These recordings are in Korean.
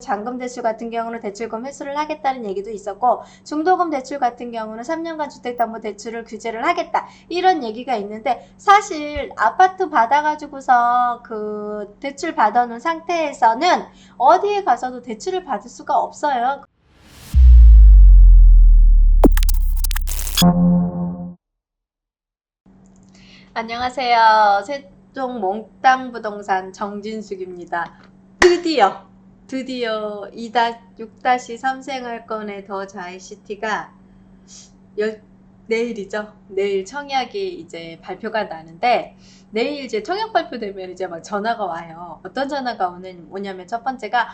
잔금 대출 같은 경우는 대출금 회수를 하겠다는 얘기도 있었고, 중도금 대출 같은 경우는 3년간 주택담보대출을 규제를 하겠다 이런 얘기가 있는데, 사실 아파트 받아가지고서 그 대출 받아놓은 상태에서는 어디에 가서도 대출을 받을 수가 없어요. 안녕하세요. 세종 몽땅 부동산 정진숙입니다. 드디어 6-3 생활권의 더 자이시티가 내일이죠. 내일 청약이 이제 발표가 나는데, 내일 이제 청약 발표되면 이제 막 전화가 와요. 어떤 전화가 오냐면 첫 번째가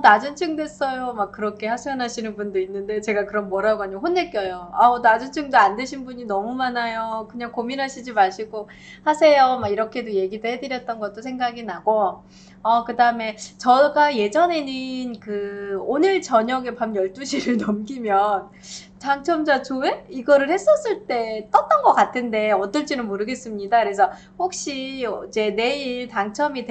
낮은 층 됐어요. 막 그렇게 하소연하시는 분도 있는데, 제가 그럼 뭐라고 하냐면 혼내껴요. 낮은 층도 안 되신 분이 너무 많아요. 그냥 고민하시지 마시고 하세요. 막 이렇게도 얘기도 해드렸던 것도 생각이 나고, 그 다음에 제가 예전에는 오늘 저녁에 밤 12시를 넘기면 당첨자 조회? 이거를 했었을 때 떴던 것 같은데 어떨지는 모르겠습니다. 그래서 혹시 이제 내일 당첨이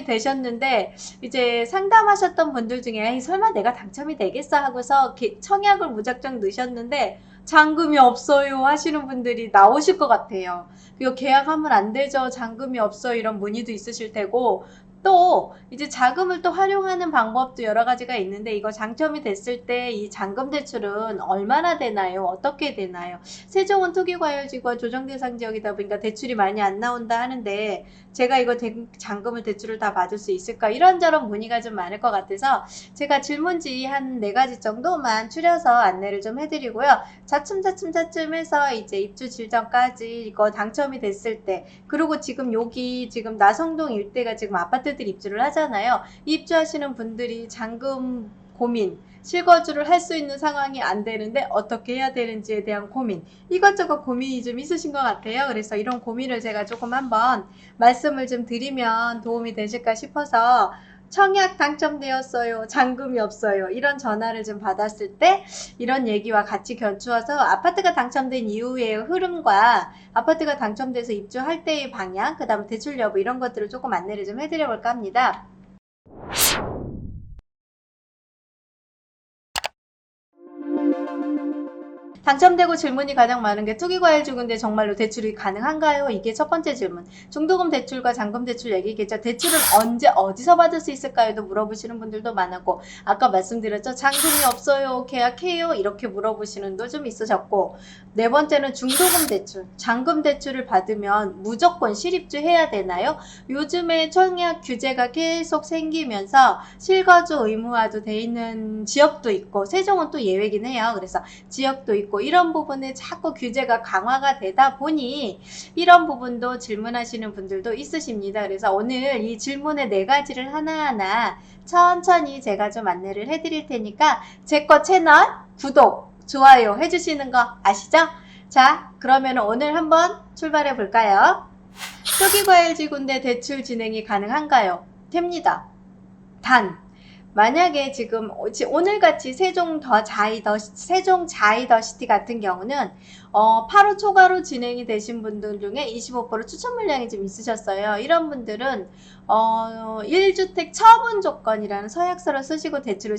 되셨는데 이제 상담하셨던 분들 중에 에이, 설마 내가 당첨이 되겠어 하고서 청약을 무작정 넣으셨는데 잔금이 없어요 하시는 분들이 나오실 것 같아요. 그리고 계약하면 안 되죠. 잔금이 없어 이런 문의도 있으실 테고, 또 이제 자금을 또 활용하는 방법도 여러 가지가 있는데, 이거 당첨이 됐을 때 이 잔금 대출은 얼마나 되나요? 어떻게 되나요? 세종은 투기과열지구와 조정대상 지역이다 보니까 대출이 많이 안 나온다 하는데, 제가 이거 잔금을 대출을 다 받을 수 있을까? 이런저런 문의가 좀 많을 것 같아서 제가 질문지 한 4가지 정도만 추려서 안내를 좀 해드리고요. 차츰 해서 이제 입주 질전까지 이거 당첨이 됐을 때, 그리고 지금 나성동 일대가 지금 아파트들 입주를 하잖아요. 입주하시는 분들이 잔금 고민, 실거주를 할 수 있는 상황이 안 되는데 어떻게 해야 되는지에 대한 고민, 이것저것 고민이 좀 있으신 것 같아요. 그래서 이런 고민을 제가 조금 한번 말씀을 좀 드리면 도움이 되실까 싶어서, 청약 당첨되었어요. 잔금이 없어요. 이런 전화를 좀 받았을 때 이런 얘기와 같이 겹쳐서 아파트가 당첨된 이후의 흐름과 아파트가 당첨돼서 입주할 때의 방향, 그 다음 대출 여부 이런 것들을 조금 안내를 좀 해드려 볼까 합니다. 당첨되고 질문이 가장 많은 게 투기과열지구인데 정말로 대출이 가능한가요? 이게 첫 번째 질문. 중도금 대출과 잔금 대출 얘기겠죠. 대출은 언제 어디서 받을 수 있을까요?도 물어보시는 분들도 많았고, 아까 말씀드렸죠. 잔금이 없어요. 계약해요. 이렇게 물어보시는 분도 좀 있으셨고, 네 번째는 중도금 대출. 잔금 대출을 받으면 무조건 실입주 해야 되나요? 요즘에 청약 규제가 계속 생기면서 실거주 의무화도 돼 있는 지역도 있고, 세종은 또 예외긴 해요. 그래서 지역도 있고, 이런 부분에 자꾸 규제가 강화가 되다 보니 이런 부분도 질문하시는 분들도 있으십니다. 그래서 오늘 이 질문의 4가지를 하나하나 천천히 제가 좀 안내를 해드릴 테니까 제 거 채널 구독, 좋아요 해주시는 거 아시죠? 자, 그러면 오늘 한번 출발해 볼까요? 투기과열지구인데 대출 진행이 가능한가요? 됩니다. 단 만약에 지금 오늘같이 세종 자이더시티 같은 경우는 8호 초과로 진행이 되신 분들 중에 25% 추천 물량이 좀 있으셨어요. 이런 분들은 1주택 처분 조건이라는 서약서를 쓰시고 대출을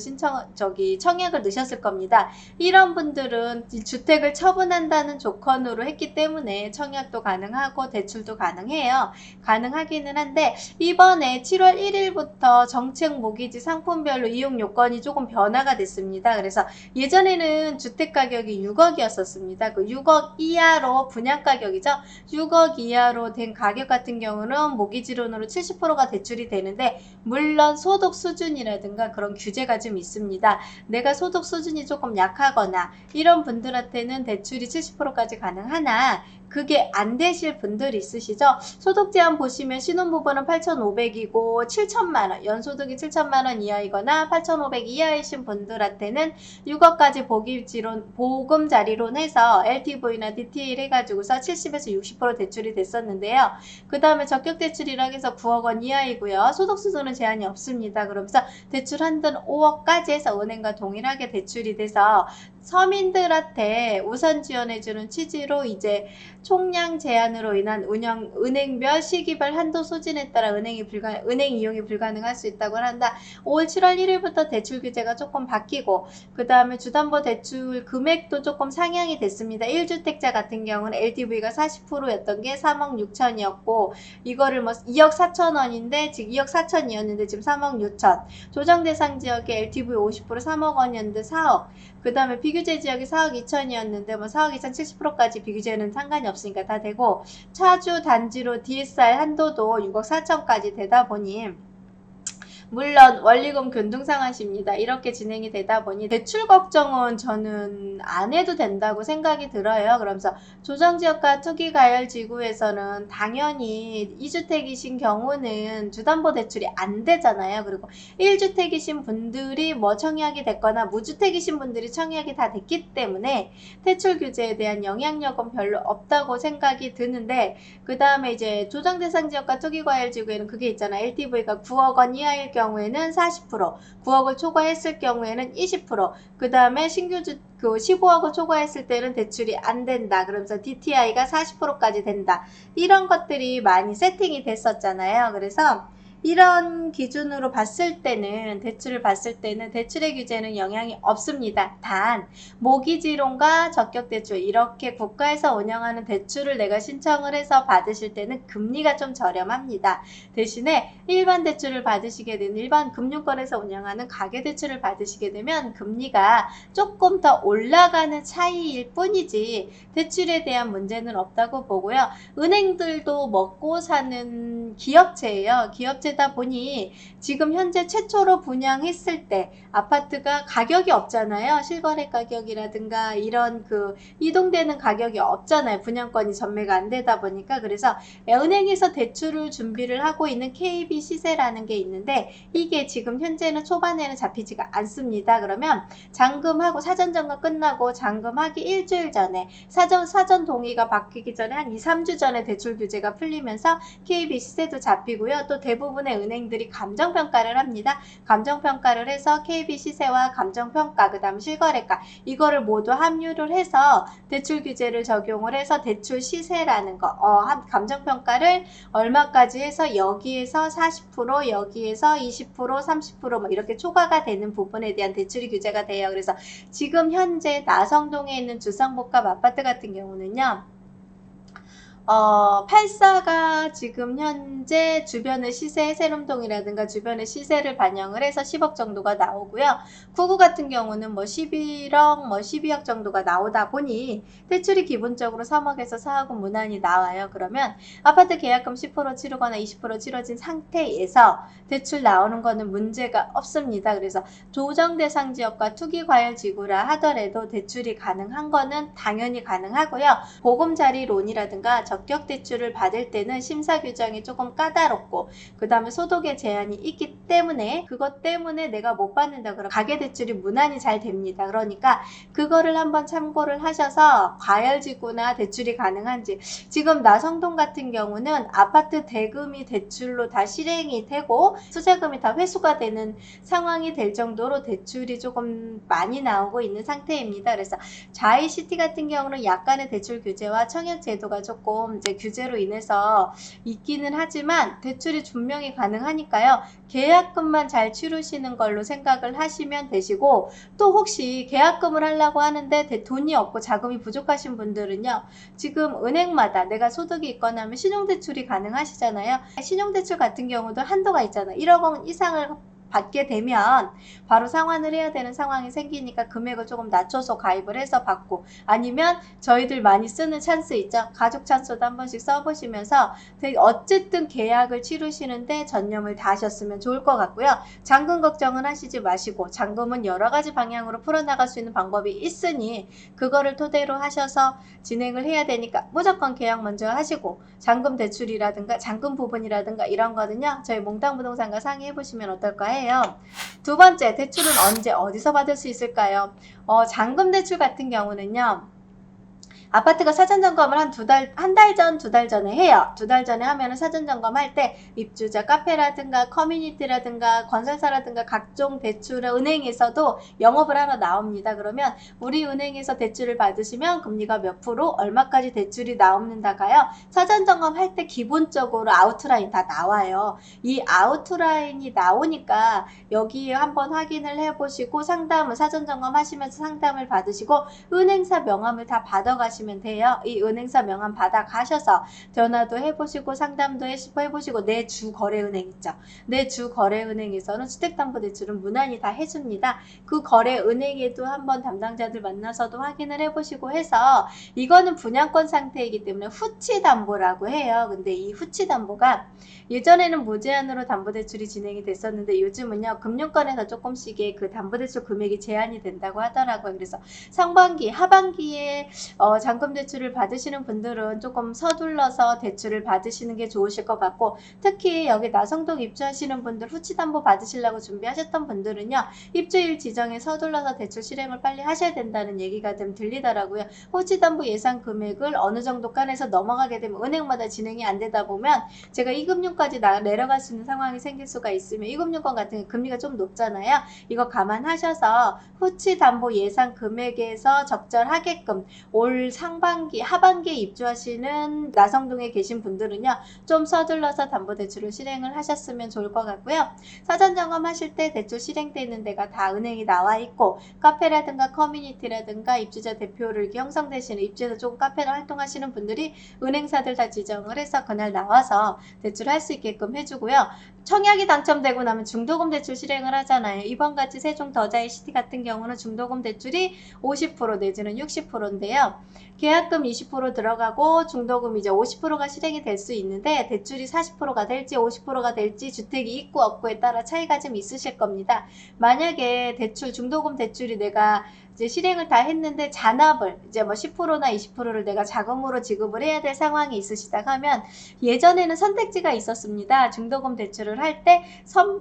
청약을 넣으셨을 겁니다. 이런 분들은 주택을 처분한다는 조건으로 했기 때문에 청약도 가능하고 대출도 가능하기는 한데, 이번에 7월 1일부터 정책 모기지 상품별로 이용 요건이 조금 변화가 됐습니다. 그래서 예전에는 주택 가격이 6억이었었습니다. 그 6억 이하로 분양가격이죠. 6억 이하로 된 가격 같은 경우는 모기지론으로 70%가 대출이 되는데, 물론 소득 수준이라든가 그런 규제가 좀 있습니다. 내가 소득 수준이 조금 약하거나 이런 분들한테는 대출이 70%까지 가능하나, 그게 안 되실 분들 있으시죠? 소득 제한 보시면 신혼부부는 8,500이고 7천만원, 연소득이 7천만원 이하이거나 8,500 이하이신 분들한테는 6억까지 보금자리론 해서 LTV나 DTL 해가지고서 70에서 60% 대출이 됐었는데요. 그 다음에 적격대출이라고 해서 9억 원 이하이고요. 소득 수준은 제한이 없습니다. 그러면서 대출 한도는 5억까지 해서 은행과 동일하게 대출이 돼서 서민들한테 우선 지원해주는 취지로 이제 총량 제한으로 인한 은행별 시기별 한도 소진에 따라 은행 이용이 불가능할 수 있다고 한다. 5월 7월 1일부터 대출 규제가 조금 바뀌고 그 다음에 주담보대출 금액도 조금 상향이 됐습니다. 1주택자 같은 경우는 LTV가 40%였던 게 3억 6천이었고 이거를 뭐 2억 4천 원인데 지금 2억 4천이었는데 지금 3억 6천. 조정 대상 지역의 LTV 50% 3억 원이었는데 4억. 그 다음에 비규제 지역이 4억 2천이었는데 뭐 4억 2천 70%까지 비규제는 상관이 없으니까 다 되고 차주 단지로 DSR 한도도 6억 4천까지 되다 보니 물론 원리금 균등상환시입니다. 이렇게 진행이 되다 보니 대출 걱정은 저는 안 해도 된다고 생각이 들어요. 그러면서 조정지역과 투기과열지구에서는 당연히 2주택이신 경우는 주담보대출이 안 되잖아요. 그리고 1주택이신 분들이 뭐 청약이 됐거나 무주택이신 분들이 청약이 다 됐기 때문에 대출 규제에 대한 영향력은 별로 없다고 생각이 드는데 그 다음에 이제 조정대상지역과 투기과열지구에는 그게 있잖아요. LTV가 9억 원 이하일 경우에는 40%, 9억을 초과했을 경우에는 20%, 그 다음에 신규 15억을 초과했을 때는 대출이 안 된다. 그러면서 DTI가 40%까지 된다. 이런 것들이 많이 세팅이 됐었잖아요. 그래서 이런 기준으로 봤을 때는 대출을 봤을 때는 대출의 규제는 영향이 없습니다. 단 모기지론과 적격대출 이렇게 국가에서 운영하는 대출을 내가 신청을 해서 받으실 때는 금리가 좀 저렴합니다. 대신에 일반 대출을 받으시게 되는 일반 금융권에서 운영하는 가계대출을 받으시게 되면 금리가 조금 더 올라가는 차이일 뿐이지 대출에 대한 문제는 없다고 보고요. 은행들도 먹고 사는 기업체예요. 기업체다 보니 지금 현재 최초로 분양했을 때 아파트가 가격이 없잖아요. 실거래 가격이라든가 이런 이동되는 가격이 없잖아요. 분양권이 전매가 안 되다 보니까. 그래서 은행에서 대출을 준비를 하고 있는 KB 시세라는 게 있는데 이게 지금 현재는 초반에는 잡히지가 않습니다. 그러면 잔금하고 사전 점검 끝나고 잔금하기 일주일 전에 사전 동의가 바뀌기 전에 한 2, 3주 전에 대출 규제가 풀리면서 KB 시세도 잡히고요. 또 대부분의 은행들이 감정평가를 합니다. 감정평가를 해서 KB 시세와 감정평가 그 다음 실거래가 이거를 모두 합류를 해서 대출 규제를 적용을 해서 대출 시세라는 거 감정평가를 얼마까지 해서 여기에서 40% 여기에서 20% 30% 이렇게 초과가 되는 부분에 대한 대출이 규제가 돼요. 그래서 지금 현재 나성동에 있는 주상복합 아파트 같은 경우는요. 84가 지금 현재 주변의 시세, 세lum동이라든가 주변의 시세를 반영을 해서 10억 정도가 나오고요. 99 같은 경우는 뭐 11억, 뭐 12억 정도가 나오다 보니 대출이 기본적으로 3억에서 4억은 무난히 나와요. 그러면 아파트 계약금 10% 치르거나 20% 치러진 상태에서 대출 나오는 거는 문제가 없습니다. 그래서 조정 대상 지역과 투기 과열 지구라 하더라도 대출이 가능한 거는 당연히 가능하고요. 보금자리론이라든가 적격 대출을 받을 때는 심사 규정이 조금 까다롭고 그 다음에 소득의 제한이 있기 때문에 그것 때문에 내가 못 받는다 그러면 가계대출이 무난히 잘 됩니다. 그러니까 그거를 한번 참고를 하셔서 과열지구나 대출이 가능한지 지금 나성동 같은 경우는 아파트 대금이 대출로 다 실행이 되고 수자금이 다 회수가 되는 상황이 될 정도로 대출이 조금 많이 나오고 있는 상태입니다. 그래서 자이시티 같은 경우는 약간의 대출 규제와 청약 제도가 조금 이제 규제로 인해서 있기는 하지만 대출이 분명히 가능하니까요. 계약금만 잘 치르시는 걸로 생각을 하시면 되시고 또 혹시 계약금을 하려고 하는데 돈이 없고 자금이 부족하신 분들은요. 지금 은행마다 내가 소득이 있거나 하면 신용대출이 가능하시잖아요. 신용대출 같은 경우도 한도가 있잖아요. 1억 원 이상을 받게 되면 바로 상환을 해야 되는 상황이 생기니까 금액을 조금 낮춰서 가입을 해서 받고 아니면 저희들 많이 쓰는 찬스 있죠. 가족 찬스도 한 번씩 써보시면서 어쨌든 계약을 치르시는데 전념을 다하셨으면 좋을 것 같고요. 잔금 걱정은 하시지 마시고 잔금은 여러 가지 방향으로 풀어나갈 수 있는 방법이 있으니 그거를 토대로 하셔서 진행을 해야 되니까 무조건 계약 먼저 하시고 잔금 대출이라든가 잔금 부분이라든가 이런 거는요. 저희 몽땅부동산과 상의해보시면 어떨까 해요. 두 번째, 대출은 언제 어디서 받을 수 있을까요? 잔금 대출 같은 경우는요. 아파트가 사전 점검을 한 달 전, 두 달 전에 해요. 두 달 전에 하면은 사전 점검할 때 입주자 카페라든가 커뮤니티라든가 건설사라든가 각종 대출을 은행에서도 영업을 하러 나옵니다. 그러면 우리 은행에서 대출을 받으시면 금리가 몇 프로, 얼마까지 대출이 나옵니다가요. 사전 점검할 때 기본적으로 아웃라인 다 나와요. 이 아웃라인이 나오니까 여기에 한번 확인을 해보시고 상담을 사전 점검하시면서 상담을 받으시고 은행사 명함을 다 받아가시면 돼요. 이 은행사 명함 받아가셔서 전화도 해보시고 상담도 해보시고 내 주 거래은행 있죠. 내 주 거래은행에서는 주택담보대출은 무난히 다 해줍니다. 그 거래은행에도 한번 담당자들 만나서도 확인을 해보시고 해서 이거는 분양권 상태이기 때문에 후치담보라고 해요. 근데 이 후치담보가 예전에는 무제한으로 담보대출이 진행이 됐었는데 요즘은요 금융권에서 조금씩의 그 담보대출 금액이 제한이 된다고 하더라고요. 그래서 상반기, 하반기에 잔금대출을 받으시는 분들은 조금 서둘러서 대출을 받으시는 게 좋으실 것 같고 특히 여기 나성동 입주하시는 분들 후치담보 받으시려고 준비하셨던 분들은요 입주일 지정에 서둘러서 대출 실행을 빨리 하셔야 된다는 얘기가 좀 들리더라고요. 후치담보 예상 금액을 어느 정도 칸에서 넘어가게 되면 은행마다 진행이 안 되다 보면 제가 이금융까지 내려갈 수 있는 상황이 생길 수가 있으면 이금융권 같은 게 금리가 좀 높잖아요. 이거 감안하셔서 후치담보 예상 금액에서 적절하게끔 올 상반기, 하반기에 입주하시는 나성동에 계신 분들은요 좀 서둘러서 담보대출을 실행을 하셨으면 좋을 것 같고요. 사전점검 하실 때 대출 실행되는 데가 다 은행이 나와 있고 카페라든가 커뮤니티라든가 입주자 대표를 이렇게 형성되시는 입주자 쪽 카페를 활동하시는 분들이 은행사들 다 지정을 해서 그날 나와서 대출할 수 있게끔 해주고요. 청약이 당첨되고 나면 중도금 대출 실행을 하잖아요. 이번같이 세종 더자이 시티 같은 경우는 중도금 대출이 50% 내지는 60%인데요. 계약금 20% 들어가고 중도금 이제 50%가 실행이 될 수 있는데 대출이 40%가 될지 50%가 될지 주택이 있고 없고에 따라 차이가 좀 있으실 겁니다. 만약에 대출 중도금 대출이 내가 이제 실행을 다 했는데 잔압을 이제 뭐 10%나 20%를 내가 자금으로 지급을 해야 될 상황이 있으시다 하면 예전에는 선택지가 있었습니다. 중도금 대출을 할 때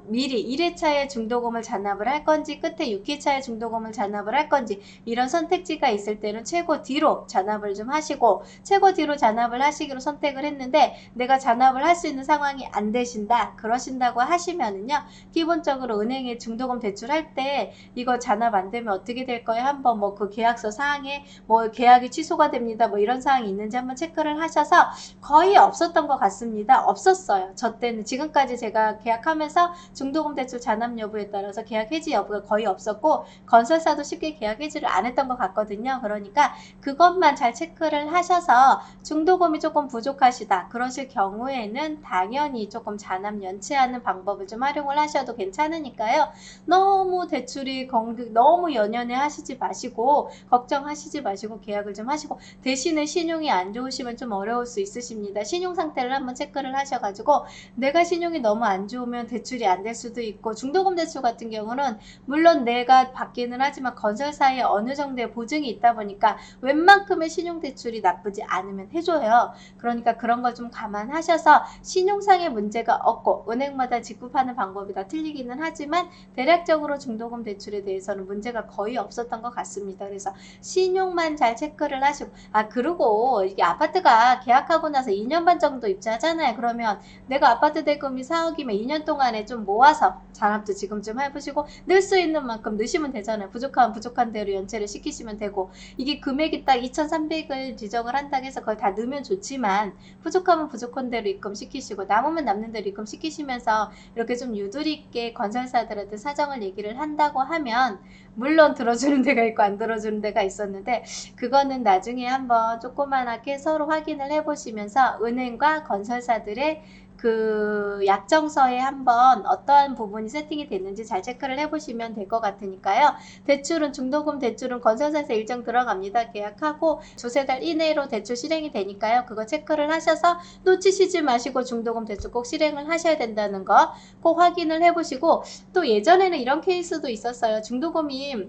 미리 1회차에 중도금을 잔압을 할 건지 끝에 6회차에 중도금을 잔압을 할 건지 이런 선택지가 있을 때는 최고 뒤로 잔압을 좀 하시고 최고 뒤로 잔압을 하시기로 선택을 했는데 내가 잔압을 할 수 있는 상황이 안 되신다 그러신다고 하시면은요 기본적으로 은행에 중도금 대출할 때 이거 잔압 안 되면 어떻게 될 거예요? 한번 뭐 그 계약서 사항에 뭐 계약이 취소가 됩니다. 뭐 이런 사항이 있는지 한번 체크를 하셔서 거의 없었던 것 같습니다. 없었어요. 저 때는 지금까지 제가 계약하면서 중도금 대출 잔압 여부에 따라서 계약 해지 여부가 거의 없었고 건설사도 쉽게 계약 해지를 안 했던 것 같거든요. 그러니까 그것만 잘 체크를 하셔서 중도금이 조금 부족하시다. 그러실 경우에는 당연히 조금 잔압 연체하는 방법을 좀 활용을 하셔도 괜찮으니까요. 너무 대출이 너무 연연해 하시지 마시고 걱정하시지 마시고 계약을 좀 하시고 대신에 신용이 안 좋으시면 좀 어려울 수 있으십니다. 신용 상태를 한번 체크를 하셔가지고 내가 신용이 너무 안 좋으면 대출이 안 될 수도 있고 중도금 대출 같은 경우는 물론 내가 받기는 하지만 건설사에 어느 정도의 보증이 있다 보니까 웬만큼의 신용 대출이 나쁘지 않으면 해줘요. 그러니까 그런 걸 좀 감안하셔서 신용상의 문제가 없고 은행마다 지급하는 방법이 다 틀리기는 하지만 대략적으로 중도금 대출에 대해서는 문제가 거의 없었던 것 같습니다. 그래서 신용만 잘 체크를 하시고 그리고 이게 아파트가 계약하고 나서 2년 반 정도 입주하잖아요. 그러면 내가 아파트 대금이 4억이면 2년 동안에 좀 모아서 잔압도 지금 좀 해보시고 넣을 수 있는 만큼 넣으시면 되잖아요. 부족하면 부족한 대로 연체를 시키시면 되고 이게 금액이 딱 2,300을 지정을 한다고 해서 그걸 다 넣으면 좋지만 부족하면 부족한 대로 입금시키시고 남으면 남는 대로 입금시키시면서 이렇게 좀 유도리 있게 건설사들한테 사정을 얘기를 한다고 하면 물론 들어주는 데가 있고 안 들어주는 데가 있었는데 그거는 나중에 한번 조그만하게 서로 확인을 해보시면서 은행과 건설사들의 그 약정서에 한번 어떠한 부분이 세팅이 됐는지 잘 체크를 해보시면 될 것 같으니까요. 대출은 중도금 대출은 건설사에서 일정 들어갑니다. 계약하고 두세 달 이내로 대출 실행이 되니까요. 그거 체크를 하셔서 놓치시지 마시고 중도금 대출 꼭 실행을 하셔야 된다는 거 꼭 확인을 해보시고 또 예전에는 이런 케이스도 있었어요. 중도금이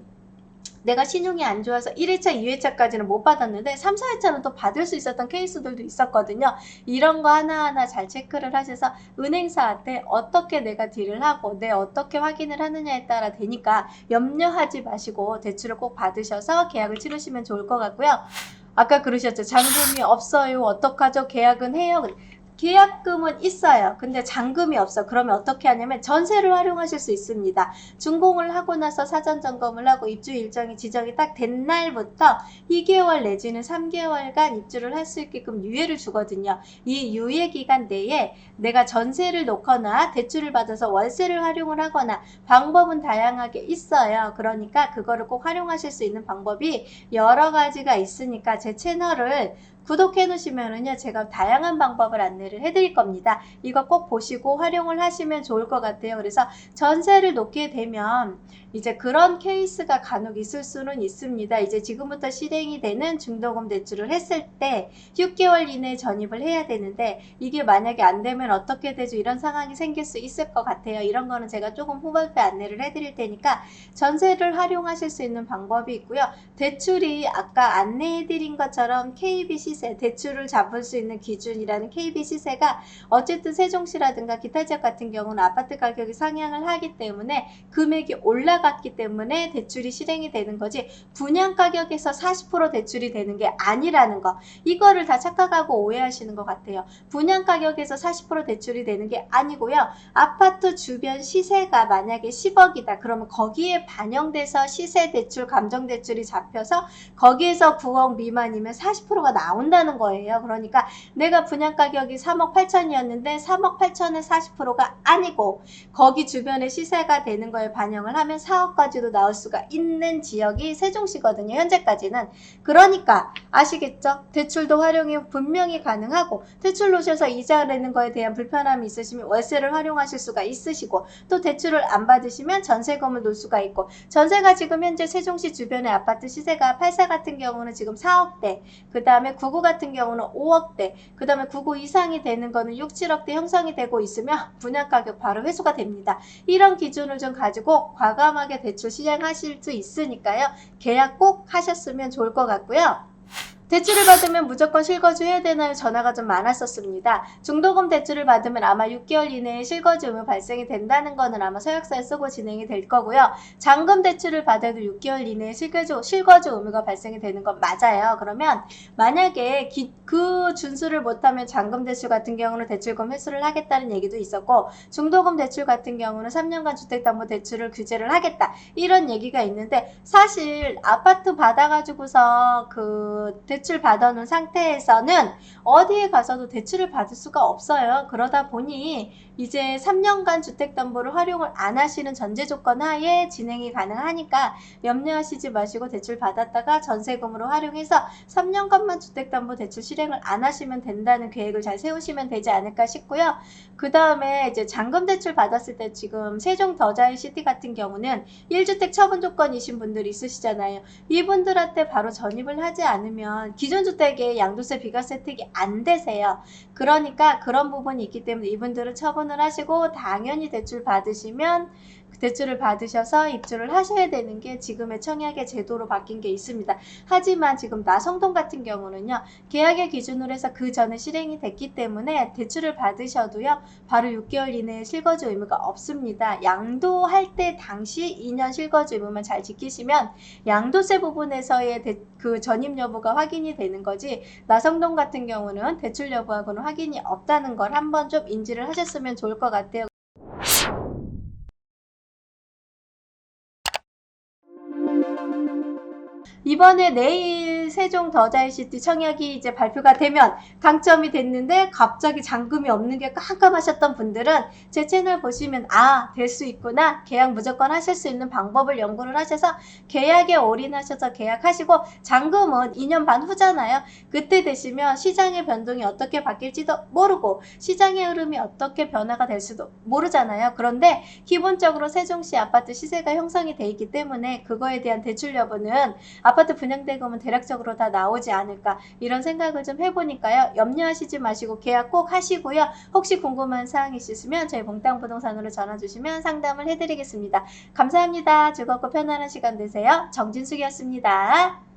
내가 신용이 안 좋아서 1회차, 2회차까지는 못 받았는데 3, 4회차는 또 받을 수 있었던 케이스들도 있었거든요. 이런 거 하나하나 잘 체크를 하셔서 은행사한테 어떻게 내가 딜을 하고 어떻게 확인을 하느냐에 따라 되니까 염려하지 마시고 대출을 꼭 받으셔서 계약을 치르시면 좋을 것 같고요. 아까 그러셨죠. 잔금이 없어요. 어떡하죠? 계약은 해요. 계약금은 있어요. 근데 잔금이 없어. 그러면 어떻게 하냐면 전세를 활용하실 수 있습니다. 준공을 하고 나서 사전 점검을 하고 입주 일정이 지정이 딱 된 날부터 2개월 내지는 3개월간 입주를 할 수 있게끔 유예를 주거든요. 이 유예 기간 내에 내가 전세를 놓거나 대출을 받아서 월세를 활용을 하거나 방법은 다양하게 있어요. 그러니까 그거를 꼭 활용하실 수 있는 방법이 여러 가지가 있으니까 제 채널을 구독해 놓으시면은요, 제가 다양한 방법을 안내를 해드릴 겁니다. 이거 꼭 보시고 활용을 하시면 좋을 것 같아요. 그래서 전세를 놓게 되면 이제 그런 케이스가 간혹 있을 수는 있습니다. 이제 지금부터 실행이 되는 중도금 대출을 했을 때 6개월 이내에 전입을 해야 되는데 이게 만약에 안 되면 어떻게 되죠? 이런 상황이 생길 수 있을 것 같아요. 이런 거는 제가 조금 후반부에 안내를 해드릴 테니까 전세를 활용하실 수 있는 방법이 있고요. 대출이 아까 안내해드린 것처럼 KB 시세, 대출을 잡을 수 있는 기준이라는 KB 시세가 어쨌든 세종시라든가 기타 지역 같은 경우는 아파트 가격이 상향을 하기 때문에 금액이 올라갔기 때문에 대출이 실행이 되는 거지 분양 가격에서 40% 대출이 되는 게 아니라는 거. 이거를 다 착각하고 오해하시는 것 같아요. 분양 가격에서 40% 대출이 되는 게 아니고요. 아파트 주변 시세가 만약에 10억이다. 그러면 거기에 반영돼서 시세 대출, 감정 대출이 잡혀서 거기에서 9억 미만이면 40%가 나온다는 거예요. 그러니까 내가 분양 가격이 3억 8천이었는데 3억 8천의 40%가 아니고 거기 주변의 시세가 되는 거에 반영을 하면 4억까지도 나올 수가 있는 지역이 세종시거든요. 현재까지는. 그러니까 아시겠죠? 대출도 활용이 분명히 가능하고 대출 놓으셔서 이자 내는 거에 대한 불편함이 있으시면 월세를 활용하실 수가 있으시고 또 대출을 안 받으시면 전세금을 놓을 수가 있고 전세가 지금 현재 세종시 주변의 아파트 시세가 84 같은 경우는 지금 4억대, 그 다음에 99 같은 경우는 5억대, 그 다음에 99 이상이 되는 거는 6, 7억대 형성이 되고 있으면 분양가격 바로 회수가 됩니다. 이런 기준을 좀 가지고 과감하게 대출 시행하실 수 있으니까요. 계약 꼭 하셨으면 좋을 것 같고요. 대출을 받으면 무조건 실거주 해야 되나요? 전화가 좀 많았었습니다. 중도금 대출을 받으면 아마 6개월 이내에 실거주 의무 발생이 된다는 거는 아마 서약서에 쓰고 진행이 될 거고요. 잔금 대출을 받아도 6개월 이내에 실거주 의무가 발생이 되는 건 맞아요. 그러면 만약에 그 준수를 못하면 잔금 대출 같은 경우는 대출금 회수를 하겠다는 얘기도 있었고 중도금 대출 같은 경우는 3년간 주택담보대출을 규제를 하겠다. 이런 얘기가 있는데 사실 아파트 받아가지고서 그 대출 받아놓은 상태에서는 어디에 가서도 대출을 받을 수가 없어요. 그러다 보니 이제 3년간 주택담보를 활용을 안 하시는 전제 조건 하에 진행이 가능하니까 염려하시지 마시고 대출 받았다가 전세금으로 활용해서 3년간만 주택담보대출 실행을 안 하시면 된다는 계획을 잘 세우시면 되지 않을까 싶고요. 그 다음에 이제 잔금대출 받았을 때 지금 세종 더자이시티 같은 경우는 1주택 처분 조건이신 분들이 있으시잖아요. 이분들한테 바로 전입을 하지 않으면 기존 주택에 양도세 비과세 혜택이 안 되세요. 그러니까 그런 부분이 있기 때문에 이분들은 처분을 하시고 당연히 대출 받으시면 대출을 받으셔서 입주를 하셔야 되는 게 지금의 청약의 제도로 바뀐 게 있습니다. 하지만 지금 나성동 같은 경우는요. 계약의 기준으로 해서 그 전에 실행이 됐기 때문에 대출을 받으셔도요. 바로 6개월 이내에 실거주 의무가 없습니다. 양도할 때 당시 2년 실거주 의무만 잘 지키시면 양도세 부분에서의 그 전입 여부가 확인이 되는 거지 나성동 같은 경우는 대출 여부하고는 확인이 없다는 걸 한번 좀 인지를 하셨으면 좋을 것 같아요. 이번에 내일 세종 더자이시티 청약이 이제 발표가 되면 당첨이 됐는데 갑자기 잔금이 없는 게 깜깜하셨던 분들은 제 채널 보시면 될 수 있구나. 계약 무조건 하실 수 있는 방법을 연구를 하셔서 계약에 올인하셔서 계약하시고 잔금은 2년 반 후잖아요. 그때 되시면 시장의 변동이 어떻게 바뀔지도 모르고 시장의 흐름이 어떻게 변화가 될 수도 모르잖아요. 그런데 기본적으로 세종시 아파트 시세가 형성이 돼 있기 때문에 그거에 대한 대출 여부는 아파트 분양대금은 대략적으로 다 나오지 않을까 이런 생각을 좀 해보니까요. 염려하시지 마시고 계약 꼭 하시고요. 혹시 궁금한 사항이 있으시면 저희 몽땅부동산으로 전화주시면 상담을 해드리겠습니다. 감사합니다. 즐겁고 편안한 시간 되세요. 정진숙이었습니다.